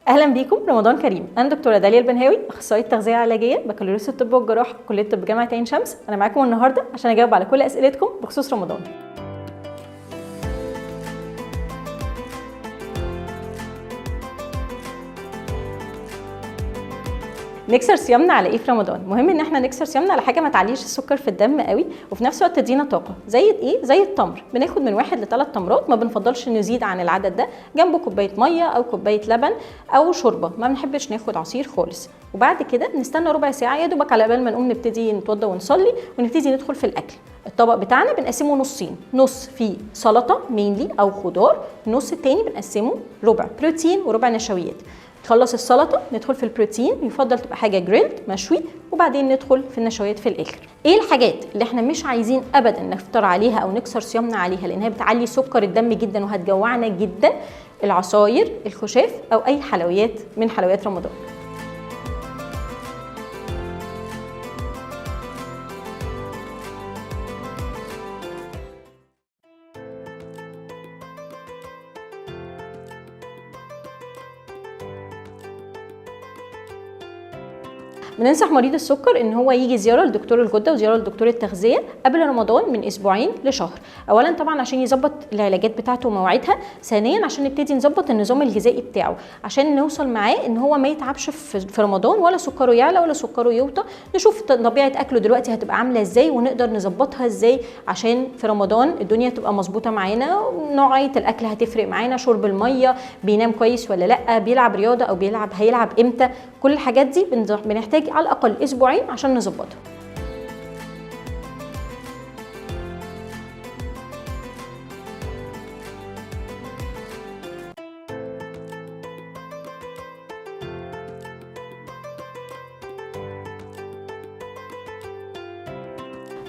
اهلا بيكم، رمضان كريم. انا دكتوره داليا البنهاوي، اخصائيه تغذيه علاجيه، بكالوريوس الطب والجراحه، كليه طب جامعه عين شمس. انا معاكم النهارده عشان اجاوب على كل اسئلتكم بخصوص رمضان. نكسر صيامنا على ايه في رمضان؟ مهم ان احنا نكسر صيامنا على حاجه ما تعليش السكر في الدم قوي وفي نفس الوقت تدينا طاقه. زي ايه؟ زي التمر. بناخد من 1 ل3 تمرات، ما بنفضلش نزيد عن العدد ده، جنبه كوبايه ميه او كوبايه لبن او شوربه. ما بنحبش ناخد عصير خالص. وبعد كده نستنى ربع ساعه يا دوبك على بال ما نقوم نبتدي نتوضى ونصلي ونبتدي ندخل في الاكل. الطبق بتاعنا بنقسمه نصين، نص فيه سلطه مينلي او خضار، النص التاني بنقسمه ربع بروتين وربع نشويات. نخلص السلطه ندخل في البروتين، يفضل تبقى حاجه جريلد مشوي، وبعدين ندخل في النشويات في الاخر. ايه الحاجات اللي احنا مش عايزين ابدا نفطر عليها او نكسر صيامنا عليها لانها بتعلي سكر الدم جدا وهتجوعنا جدا؟ العصاير، الخشاف، او اي حلويات من حلويات رمضان. بننصح مريض السكر ان هو يجي زياره لدكتور الغده وزياره لدكتور التغذيه قبل رمضان من اسبوعين لشهر. اولا طبعا عشان يظبط العلاجات بتاعته ومواعيدها، ثانيا عشان نبتدي نظبط النظام الغذائي بتاعه عشان نوصل معاه ان هو ما يتعبش في رمضان، ولا سكره يعلى ولا سكره يوطى. نشوف طبيعه اكله دلوقتي هتبقى عامله ازاي ونقدر نظبطها ازاي عشان في رمضان الدنيا تبقى مظبوطه معانا. نوعيه الاكل هتفرق معانا، شرب الميه، بينام كويس ولا لا، بيلعب رياضه او هيلعب امتى. كل الحاجات دي بنحتاج على الاقل اسبوعين عشان نظبطها.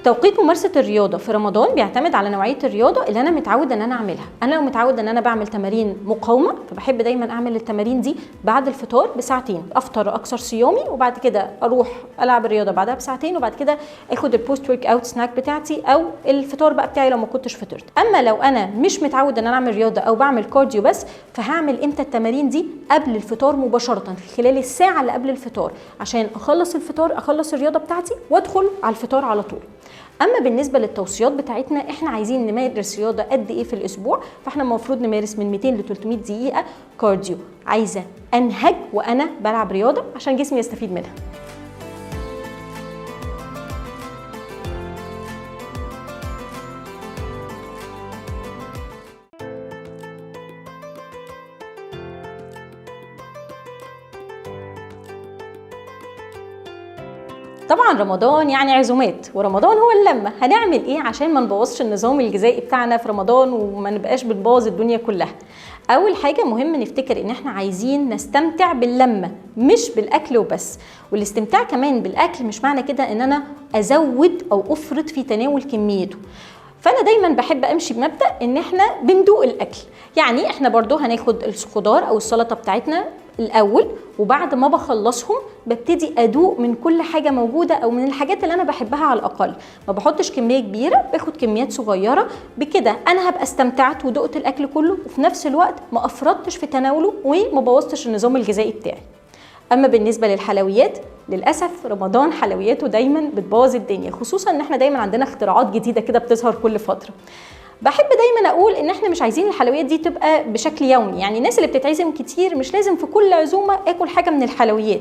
توقيت ممارسه الرياضه في رمضان بيعتمد على نوعيه الرياضه اللي انا متعوده ان انا اعملها. انا لو متعوده ان انا بعمل تمارين مقاومه فبحب دايما اعمل التمارين دي بعد الفطار بساعتين، افطر اكسر صيامي وبعد كده اروح العب الرياضه بعدها بساعتين، وبعد كده اخد البوست ورك اوت سناك بتاعتي او الفطار بقى بتاعي لو ما كنتش فطرت. اما لو انا مش متعوده ان انا اعمل رياضه او بعمل كارديو بس، فهعمل امتى التمارين دي؟ قبل الفطار مباشره، خلال الساعه اللي قبل الفطار، عشان اخلص الفطار اخلص الرياضه بتاعتي وادخل على الفطار على طول. اما بالنسبه للتوصيات بتاعتنا، احنا عايزين نمارس رياضه قد ايه في الاسبوع؟ فاحنا المفروض نمارس من 200 ل 300 دقيقه كارديو. عايزه انهج وانا بلعب رياضه عشان جسمي يستفيد منها. طبعا رمضان يعني عزومات، ورمضان هو اللمه. هنعمل ايه عشان ما نبوظش النظام الغذائي بتاعنا في رمضان وما نبقاش بنبوظ الدنيا كلها؟ اول حاجه مهم نفتكر ان احنا عايزين نستمتع باللمه مش بالاكل وبس. والاستمتاع كمان بالاكل مش معنى كده ان انا ازود او افرط في تناول كميته. فانا دايما بحب امشي بمبدا ان احنا بندوق الاكل. يعني احنا برضو هناخد الخضار او السلطه بتاعتنا الاول، وبعد ما بخلصهم ببتدي ادوق من كل حاجه موجوده او من الحاجات اللي انا بحبها. على الاقل ما بحطش كميه كبيره، باخد كميات صغيره. بكده انا هبقى استمتعت ودقت الاكل كله، وفي نفس الوقت ما افرطتش في تناوله وما بوظتش النظام الغذائي بتاعي. اما بالنسبه للحلويات، للاسف رمضان حلوياته دايما بتبوظ الدنيا، خصوصا ان احنا دايما عندنا اختراعات جديده كده بتظهر كل فتره. بحب دايما اقول ان احنا مش عايزين الحلويات دي تبقى بشكل يومي. يعني الناس اللي بتتعزم كتير مش لازم في كل عزومه اكل حاجه من الحلويات.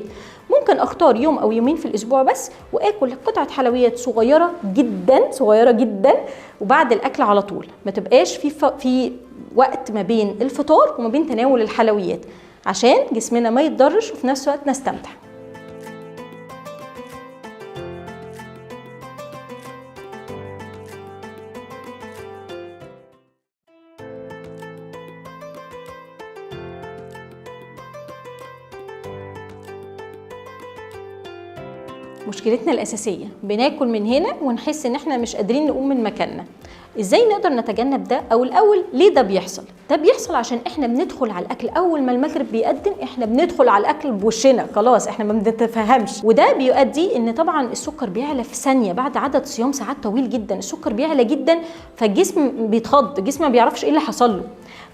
ممكن اختار يوم او يومين في الاسبوع بس واكل قطعه حلويات صغيره جدا صغيره جدا، وبعد الاكل على طول. ما تبقاش في وقت ما بين الفطار وما بين تناول الحلويات عشان جسمنا ما يتضرش وفي نفس الوقت نستمتع. مشكلتنا الأساسية بناكل من هنا ونحس ان احنا مش قادرين نقوم من مكاننا. ازاي نقدر نتجنب ده؟ او الاول ليه ده بيحصل؟ ده بيحصل عشان احنا بندخل على الاكل اول ما المغرب بيقدم، احنا بندخل على الاكل بوشنا خلاص، احنا ما بنتفهمش. وده بيؤدي ان طبعا السكر بيعلى في ثانيه بعد عدد صيام ساعات طويل جدا. السكر بيعلى جدا فالجسم بيتخض، الجسم ما بيعرفش ايه اللي حصل له.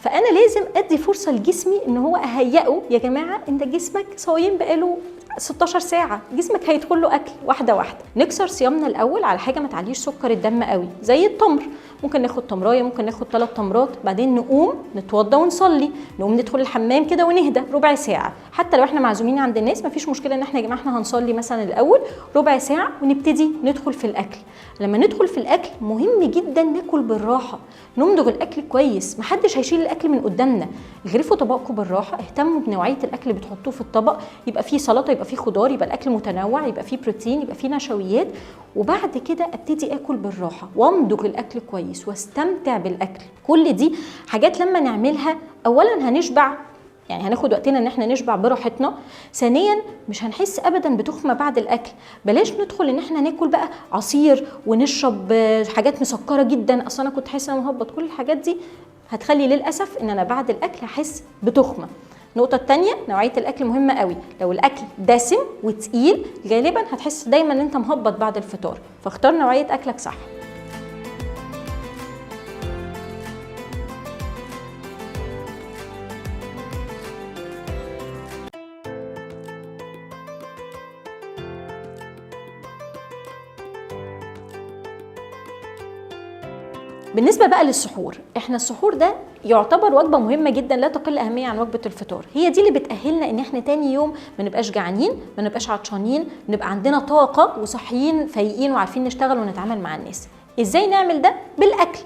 فانا لازم ادي فرصه لجسمي ان هو اهيئه. يا جماعه انت جسمك صايم بقاله 16 ساعة، جسمك هيدخل له أكل واحدة واحدة. نكسر صيامنا الأول على حاجة ما تعليش سكر الدم قوي زي التمر، ممكن ناخد تمرايه، ممكن ناخد 3 تمرات، بعدين نقوم نتوضى ونصلي، نقوم ندخل الحمام كده ونهدى ربع ساعة. حتى لو احنا معزومين عند الناس مفيش مشكلة ان احنا يا جماعة احنا هنصلي مثلا الأول ربع ساعة ونبتدي ندخل في الأكل. لما ندخل في الأكل مهم جدا ناكل بالراحة، نمضغ الأكل كويس، محدش هيشيل الأكل من قدامنا. اغرفوا طبقكم بالراحة، اهتموا بنوعية الأكل اللي بتحطوه في الطبق، يبقى فيه سلطة، يبقى فيه خضار، يبقى الأكل متنوع، يبقى فيه بروتين، يبقى فيه نشويات. وبعد كده ابتدي اكل بالراحه وامضغ الاكل كويس واستمتع بالاكل. كل دي حاجات لما نعملها اولا هنشبع، يعني هناخد وقتنا ان احنا نشبع براحتنا. ثانيا مش هنحس ابدا بتخمه بعد الاكل. بلاش ندخل ان احنا ناكل بقى عصير ونشرب حاجات مسكره جدا، اصلا انا كنت حاسه انا مهبط. كل الحاجات دي هتخلي للاسف ان انا بعد الاكل هحس بتخمه. النقطة التانية، نوعية الأكل مهمة قوي. لو الأكل دسم وتقيل غالبا هتحس دايما ان انت مهبط بعد الفطار، فاختار نوعية أكلك صح. بالنسبة بقى للسحور، احنا السحور ده يعتبر وجبة مهمة جدا لا تقل أهمية عن وجبة الفطار. هي دي اللي بتأهلنا ان احنا تاني يوم ما نبقاش جعانين، ما نبقاش عطشانين، نبقى عندنا طاقة وصحيين فايقين وعارفين نشتغل ونتعامل مع الناس. ازاي نعمل ده؟ بالأكل.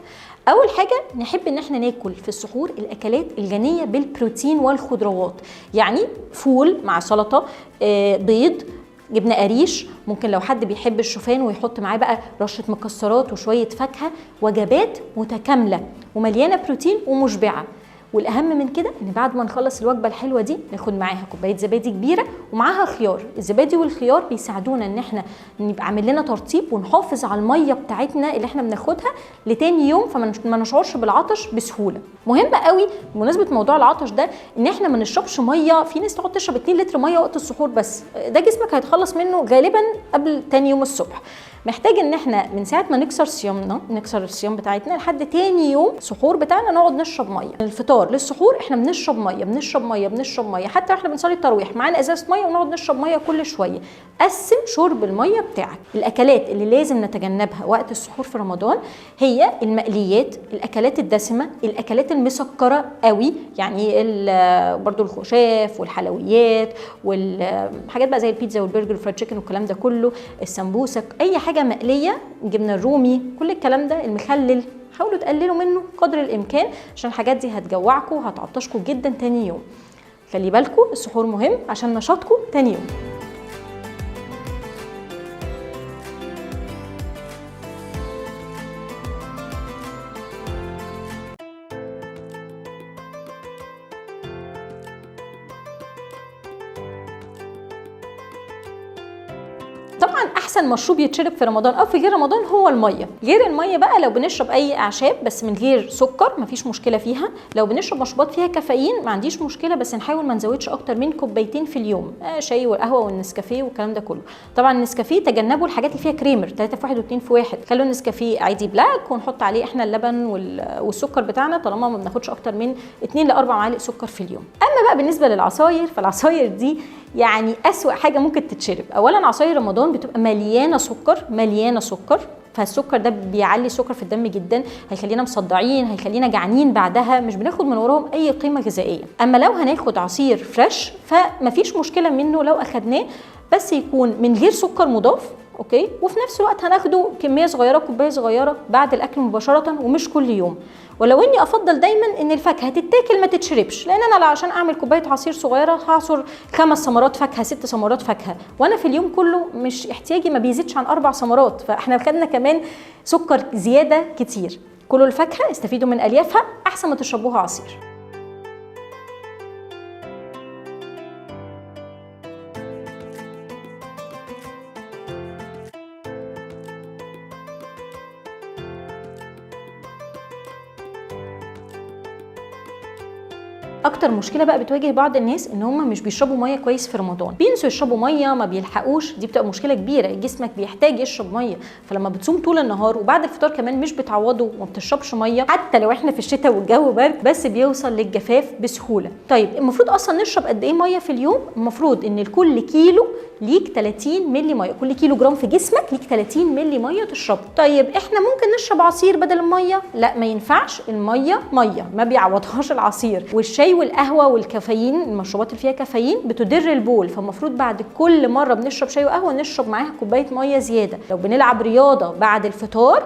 أول حاجة نحب ان احنا ناكل في السحور الأكلات الغنية بالبروتين والخضروات، يعني فول مع سلطة، بيض، جبنه قريش، ممكن لو حد بيحب الشوفان ويحط معاه بقى رشه مكسرات وشويه فاكهه. وجبات متكامله ومليانه بروتين ومشبعه. والاهم من كده ان بعد ما نخلص الوجبه الحلوه دي ناخد معاها كوبايه زبادي كبيره ومعاها خيار. الزبادي والخيار بيساعدونا ان احنا نبقى عامل لنا ترطيب ونحافظ على الميه بتاعتنا اللي احنا بناخدها لتاني يوم، فما نشعرش بالعطش بسهوله. مهم قوي بمناسبه موضوع العطش ده ان احنا ما نشربش ميه. في ناس تقعد تشرب 2 لتر ميه وقت السحور، بس ده جسمك هيتخلص منه غالبا قبل تاني يوم الصبح. محتاج ان احنا من ساعه ما نكسر صيامنا، نكسر الصيام بتاعتنا لحد تاني يوم سحور بتاعنا نقعد نشرب ميه. من الفطار للسحور احنا بنشرب ميه، حتى احنا بنصلي التراويح معانا ازازه ميه ونقعد نشرب ميه كل شويه. قسم شرب الميه بتاعك. الاكلات اللي لازم نتجنبها وقت السحور في رمضان هي المقليات، الاكلات الدسمه، الاكلات المسكره قوي، يعني برضو الخشاف والحلويات والحاجات بقى زي البيتزا والبرجر والفرايد تشيكن والكلام ده كله، السمبوسك، اي حاجه مقليه، جبنه الرومي، كل الكلام ده، المخلل، حاولوا تقللوا منه قدر الامكان عشان الحاجات دي هتجوعكم وهتعطشكم جدا تاني يوم. خلي بالكم السحور مهم عشان نشاطكم تاني يوم. طبعا احسن مشروب يتشرب في رمضان او في غير رمضان هو الميه. غير الميه بقى لو بنشرب اي اعشاب بس من غير سكر مفيش مشكله فيها. لو بنشرب مشروبات فيها كافيين ما عنديش مشكله، بس نحاول ما نزودش اكتر من كوبايتين في اليوم، شاي والقهوه والنسكافيه والكلام ده كله. طبعا النسكافيه تجنبوا الحاجات اللي فيها كريمر 3 في 1 و2 في 1. خلوا النسكافيه عادي بلاك ونحط عليه احنا اللبن والسكر بتاعنا، طالما ما بناخدش اكتر من 2 ل 4 معالق سكر في اليوم. اما بقى بالنسبه للعصاير، فالعصاير دي يعني أسوأ حاجة ممكن تتشرب. أولا عصاير رمضان بتبقى مليانة سكر، فالسكر ده بيعلي السكر في الدم جدا، هيخلينا مصدعين، هيخلينا جعانين بعدها، مش بناخد من وراهم أي قيمة غذائية. أما لو هناخد عصير فريش فمفيش مشكلة منه لو أخدناه، بس يكون من غير سكر مضاف، اوكي، وفي نفس الوقت هناخده كميه صغيره، كوبايه صغيره بعد الاكل مباشره ومش كل يوم. ولو اني افضل دايما ان الفاكهه تتاكل ما تتشربش، لان انا عشان اعمل كوبايه عصير صغيره هعصر 5 ثمرات فاكهه 6 ثمرات فاكهه، وانا في اليوم كله مش احتياجي ما بيزيدش عن 4 ثمرات، فاحنا خدنا كمان سكر زياده كتير. كلوا الفاكهه، استفيدوا من اليافها احسن ما تشربوها عصير. اكتر مشكله بقى بتواجه بعض الناس ان هم مش بيشربوا ميه كويس في رمضان، بينسوا يشربوا ميه، ما بيلحقوش، دي بتبقى مشكله كبيره. جسمك بيحتاج يشرب ميه، فلما بتصوم طول النهار وبعد الفطار كمان مش بتعوضه وما بتشربش ميه، حتى لو احنا في الشتاء والجو برد بس بيوصل للجفاف بسهوله. طيب المفروض اصلا نشرب قد ايه ميه في اليوم؟ المفروض ان لكل كيلو ليك 30 مللي ميه، كل كيلو جرام في جسمك ليك 30 مللي ميه تشربه. طيب احنا ممكن نشرب عصير بدل الميه؟ لا ما ينفعش، الميه ميه ما بيعوضهاش العصير. والشاي والقهوه والكافيين، المشروبات اللي فيها كافيين بتضر البول، فالمفروض بعد كل مره بنشرب شاي وقهوه نشرب معاها كوبايه ميه زياده. لو بنلعب رياضه بعد الفطار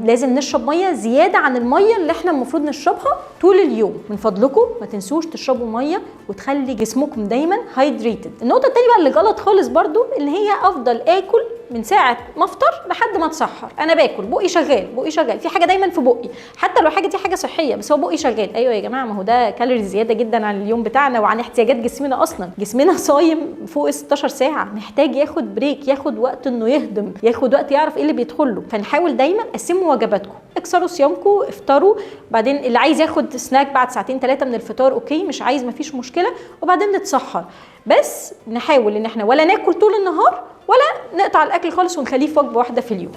لازم نشرب ميه زياده عن الميه اللي احنا المفروض نشربها طول اليوم. من فضلكم ما تنسوش تشربوا ميه وتخلي جسمكم دايما هايدريتد. النقطه الثانيه بقى اللي غلط خالص برضو، اللي هي افضل اكل من ساعه ما افطر لحد ما اتسحر. انا باكل بقي شغال، بقي شغال، في حاجه دايما في بقي، حتى لو حاجه دي حاجه صحيه بس هو بقي شغال. ايوه يا جماعه، ما هو ده كالوريز زياده جدا عن اليوم بتاعنا وعن احتياجات جسمنا. اصلا جسمنا صايم فوق 16 ساعه، محتاج ياخد بريك، ياخد وقت انه يهضم، ياخد وقت يعرف ايه اللي بيدخل له. فنحاول دايما قسموا وجباتكم، اكسروا صيامكم، افطروا، بعدين اللي عايز ياخد سناك بعد ساعتين 3 من الفطار اوكي، مش عايز مفيش مشكله، وبعدين نتسحر. بس نحاول ان احنا ولا ناكل طول النهار ولا نقطع الاكل خالص ونخليه في وجبه واحده في اليوم.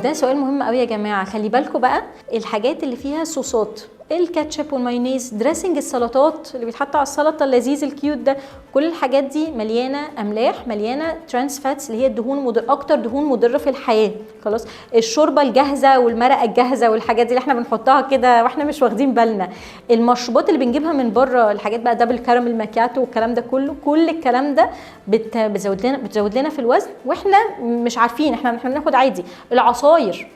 ده سؤال مهم قوي يا جماعه. خلي بالكم بقى الحاجات اللي فيها صوصات، الكاتشب والمايونيز، دريسنج السلطات اللي بيتحط على السلطه اللذيذ الكيوت ده، كل الحاجات دي مليانه املاح، مليانه ترانس فاتس اللي هي الدهون اكتر دهون مضره في الحياه. خلاص، الشوربه الجاهزه والمرقه الجاهزه والحاجات دي اللي احنا بنحطها كده واحنا مش واخدين بالنا، المشروبات اللي بنجيبها من بره، الحاجات بقى دبل كراميل ماكياتو والكلام ده كله، كل الكلام ده بتزود لنا في الوزن واحنا مش عارفين. احنا بناخد عادي. العصاير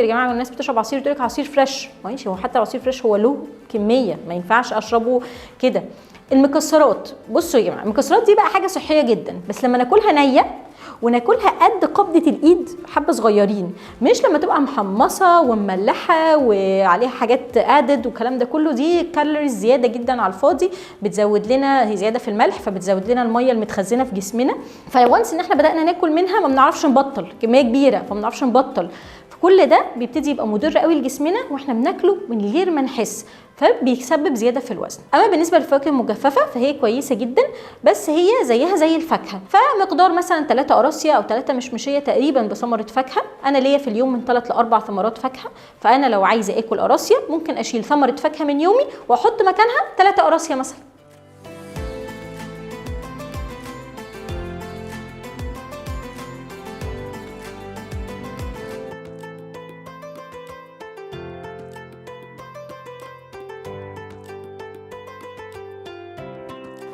يا جماعه، الناس بتشرب عصير تقول لك عصير فريش، ماشي، هو حتى العصير فريش هو له كميه، ما ينفعش اشربه كده. المكسرات، بصوا يا جماعه، المكسرات دي بقى حاجه صحيه جدا، بس لما ناكلها نيه وناكلها قد قبضه الايد، حبه صغيرين، مش لما تبقى محمصه ومملحه وعليها حاجات ادد والكلام ده كله. دي كالوريز زياده جدا على الفاضي، بتزود لنا، هي زياده في الملح فبتزود لنا الميه المتخزنه في جسمنا. فوانس ان احنا بدانا ناكل منها ما بنعرفش نبطل، كميه كبيره فما بنعرفش نبطل. كل ده بيبتدي يبقى مضر قوي لجسمنا واحنا بناكله من غير ما نحس، فبيسبب زياده في الوزن. اما بالنسبه للفواكه المجففه فهي كويسه جدا، بس هي زيها زي الفاكهه، فمقدار مثلا 3 قراصيه او 3 مشمشيه تقريبا بثمره فاكهه. انا ليا في اليوم من 3 ل 4 ثمرات فاكهه، فانا لو عايزه اكل قراصيه ممكن اشيل ثمره فاكهه من يومي واحط مكانها 3 قراصيه مثلا.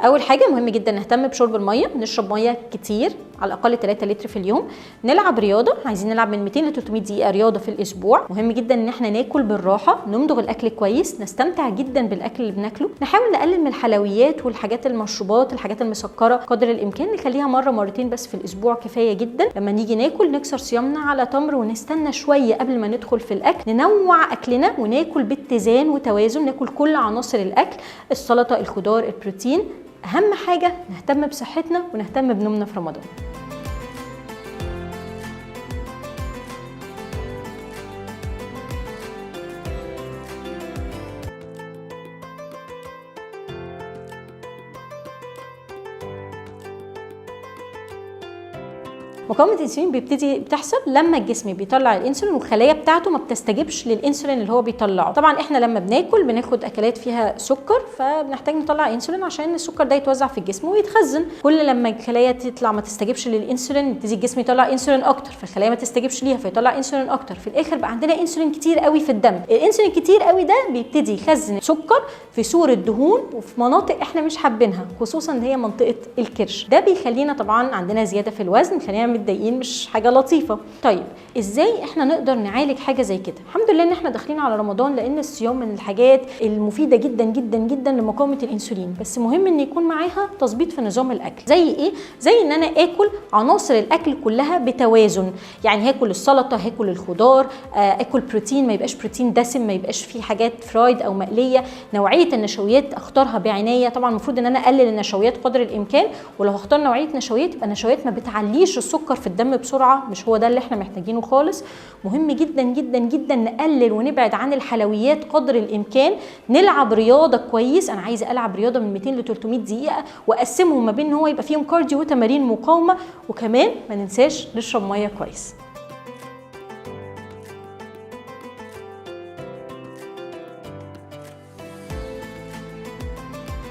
اول حاجه مهم جدا نهتم بشرب الميه، نشرب ميه كتير على الاقل 3 لتر في اليوم. نلعب رياضه، عايزين نلعب من 200 ل 300 دقيقه رياضه في الاسبوع. مهم جدا ان احنا ناكل بالراحه، نمضغ الاكل كويس، نستمتع جدا بالاكل اللي بناكله. نحاول نقلل من الحلويات والحاجات المشروبات، الحاجات المسكره قدر الامكان، نخليها مره مرتين بس في الاسبوع كفايه جدا. لما نيجي ناكل نكسر صيامنا على تمر ونستنى شويه قبل ما ندخل في الاكل، ننوع اكلنا وناكل باتزان وتوازن، ناكل كل عناصر الاكل، السلطه، الخضار، البروتين. اهم حاجه نهتم بصحتنا ونهتم بنومنا في رمضان. مقاومه الانسولين بتحصل لما الجسم بيطلع الانسولين والخلايا بتاعته ما بتستجيبش للانسولين اللي هو بيطلعه. طبعا احنا لما بناخد اكلات فيها سكر فبنحتاج نطلع انسولين عشان السكر ده يتوزع في الجسم ويتخزن. كل لما الخلايا تطلع ما تستجيبش للانسولين يبتدي الجسم يطلع انسولين اكتر، فالخلايا ما تستجيبش ليها فيطلع انسولين اكتر، في الاخر بقى عندنا انسولين كتير قوي في الدم. الانسولين كتير قوي ده بيبتدي يخزن سكر في صوره دهون وفي مناطق احنا مش حابينها، خصوصا اللي هي منطقه الكرش. ده بيخلينا طبعا عندنا زياده في الوزن، خلينا متضايقين، مش حاجه لطيفه. طيب ازاي احنا نقدر نعالج حاجه زي كده؟ الحمد لله ان احنا داخلين على رمضان، لان الصيام من الحاجات المفيده جدا جدا جدا لمقاومه الانسولين، بس مهم ان يكون معاها تظبيط في نظام الاكل. زي ايه؟ زي ان انا اكل عناصر الاكل كلها بتوازن، يعني هاكل السلطه، هاكل الخضار، اكل بروتين، ما يبقاش بروتين دسم، ما يبقاش فيه حاجات فرايد او مقليه. نوعيه النشويات اختارها بعنايه، طبعا المفروض ان انا اقلل النشويات قدر الامكان، ولو هختار نوعيه نشويات يبقى نشويات ما بتعليش السكر في الدم بسرعه، مش هو ده اللي احنا محتاجينه خالص. مهم جدا جدا جدا نقلل ونبعد عن الحلويات قدر الامكان. نلعب رياضه كويس، انا عايزه العب رياضه من 200 ل 300 دقيقه، واقسمهم ما بين ان هو يبقى فيهم كارديو وتمارين مقاومه، وكمان ما ننساش نشرب ميه كويس.